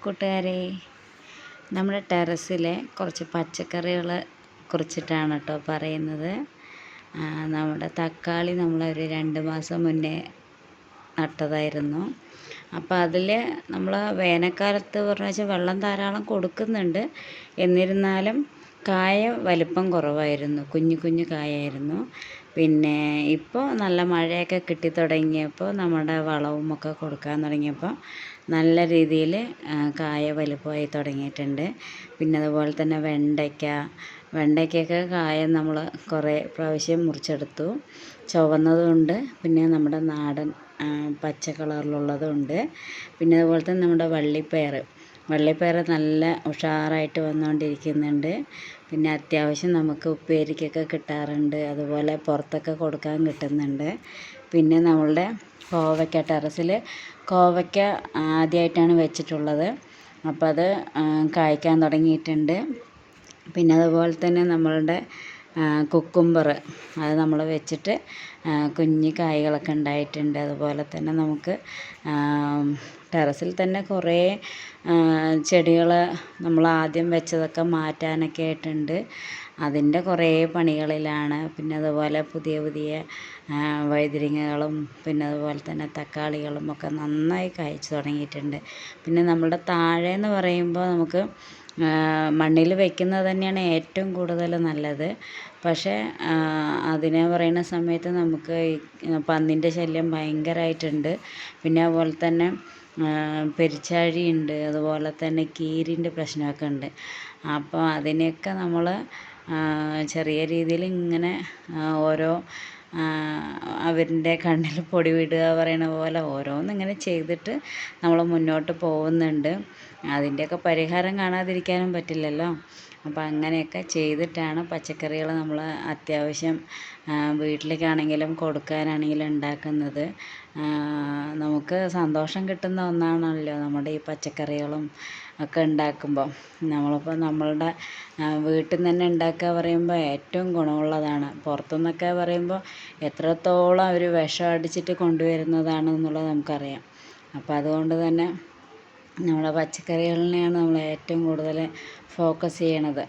കൂട്ടുകാരെ, നമ്മുടെ ടെറസിലെ കുറച്ച് പച്ചക്കറികളെ കുറിച്ചിട്ടാണ് കേട്ടോ പറയുന്നത്. നമ്മുടെ തക്കാളി നമ്മളൊരു 2 മാസം മുന്നേ നട്ടതായിരുന്നു. അപ്പോൾ അതിൽ നമ്മൾ വേനൽക്കാലത്ത് പറഞ്ഞാൽ വെള്ളം ധാരാളം കൊടുക്കുന്നുണ്ട്. എന്നിരുന്നാലും കായ വലിപ്പം കുറവായിരുന്നു, കുഞ്ഞു കുഞ്ഞു കായായിരുന്നു. പിന്നെ ഇപ്പോൾ നല്ല മഴയൊക്കെ കിട്ടി തുടങ്ങിയപ്പോൾ നമ്മുടെ വളവും ഒക്കെ കൊടുക്കാൻ തുടങ്ങിയപ്പോൾ നല്ല രീതിയിൽ കായ വലുപ്പമായി തുടങ്ങിയിട്ടുണ്ട്. പിന്നെ അതുപോലെ തന്നെ വെണ്ടയ്ക്കൊക്കെ കായ നമ്മൾ കുറേ പ്രാവശ്യം മുറിച്ചെടുത്തു. ചുവന്നതുമുണ്ട്, പിന്നെ നമ്മുടെ നാടൻ പച്ച കളറിലുള്ളതുമുണ്ട്. പിന്നെ അതുപോലെ തന്നെ നമ്മുടെ വള്ളിപ്പയർ നല്ല ഉഷാറായിട്ട് വന്നുകൊണ്ടിരിക്കുന്നുണ്ട്. പിന്നെ അത്യാവശ്യം നമുക്ക് ഉപ്പേരിക്കൊക്കെ കിട്ടാറുണ്ട്, അതുപോലെ പുറത്തൊക്കെ കൊടുക്കാൻ കിട്ടുന്നുണ്ട്. പിന്നെ നമ്മളുടെ ടെറസിൽ കോവയ്ക്ക ആദ്യമായിട്ടാണ് വെച്ചിട്ടുള്ളത്. അപ്പോൾ അത് കായ്ക്കാൻ തുടങ്ങിയിട്ടുണ്ട്. പിന്നെ അതുപോലെ തന്നെ നമ്മളുടെ കുക്കുംബർ അത് നമ്മൾ വെച്ചിട്ട് കുഞ്ഞു കായ്കളൊക്കെ ഉണ്ടായിട്ടുണ്ട്. അതുപോലെ തന്നെ നമുക്ക് ടെറസിൽ തന്നെ കുറേ ചെടികൾ നമ്മൾ ആദ്യം വെച്ചതൊക്കെ മാറ്റാനൊക്കെ ആയിട്ടുണ്ട്. അതിൻ്റെ കുറേ പണികളിലാണ്. പിന്നെ അതുപോലെ പുതിയ വഴുതനങ്ങകളും പിന്നെ അതുപോലെ തന്നെ തക്കാളികളും ഒക്കെ നന്നായി കായ്ച്ചു തുടങ്ങിയിട്ടുണ്ട്. പിന്നെ നമ്മുടെ താഴെ എന്ന് പറയുമ്പോൾ നമുക്ക് മണ്ണിൽ വെക്കുന്നത് തന്നെയാണ് ഏറ്റവും കൂടുതൽ നല്ലത്. പക്ഷേ അതിനെ പറയുന്ന സമയത്ത് നമുക്ക് പന്നീൻ്റെ ശല്യം ഭയങ്കരമായിട്ടുണ്ട്. പിന്നെ അതുപോലെ തന്നെ പെരിച്ചാഴിയുണ്ട്, അതുപോലെ തന്നെ കീരിൻ്റെ പ്രശ്നമൊക്കെ ഉണ്ട്. അപ്പോൾ അതിനെയൊക്കെ നമ്മൾ ചെറിയ രീതിയിൽ ഇങ്ങനെ ഓരോ അവരുടെ കണ്ണിൽ പൊടി വിടുക പറയണ പോലെ ഓരോന്നിങ്ങനെ ചെയ്തിട്ട് നമ്മൾ മുന്നോട്ട് പോകുന്നുണ്ട്. അതിൻ്റെയൊക്കെ പരിഹാരം കാണാതിരിക്കാനും പറ്റില്ലല്ലോ. അപ്പോൾ അങ്ങനെയൊക്കെ ചെയ്തിട്ടാണ് പച്ചക്കറികൾ നമ്മൾ അത്യാവശ്യം വീട്ടിലേക്കാണെങ്കിലും കൊടുക്കാനാണെങ്കിലും ഉണ്ടാക്കുന്നത്. നമുക്ക് സന്തോഷം കിട്ടുന്ന ഒന്നാണല്ലോ നമ്മുടെ ഈ പച്ചക്കറികളും ഒക്കെ ഉണ്ടാക്കുമ്പോൾ. നമ്മളിപ്പോൾ നമ്മളുടെ വീട്ടിൽ നിന്ന് തന്നെ ഉണ്ടാക്കുക പറയുമ്പോൾ ഏറ്റവും ഗുണമുള്ളതാണ്. പുറത്തുനിന്നൊക്കെ പറയുമ്പോൾ എത്രത്തോളം അവർ വിഷം അടിച്ചിട്ട് കൊണ്ടുവരുന്നതാണെന്നുള്ളത് നമുക്കറിയാം. അപ്പോൾ അതുകൊണ്ട് തന്നെ നമ്മുടെ പച്ചക്കറികളിനെയാണ് നമ്മൾ ഏറ്റവും കൂടുതൽ ഫോക്കസ് ചെയ്യണത്.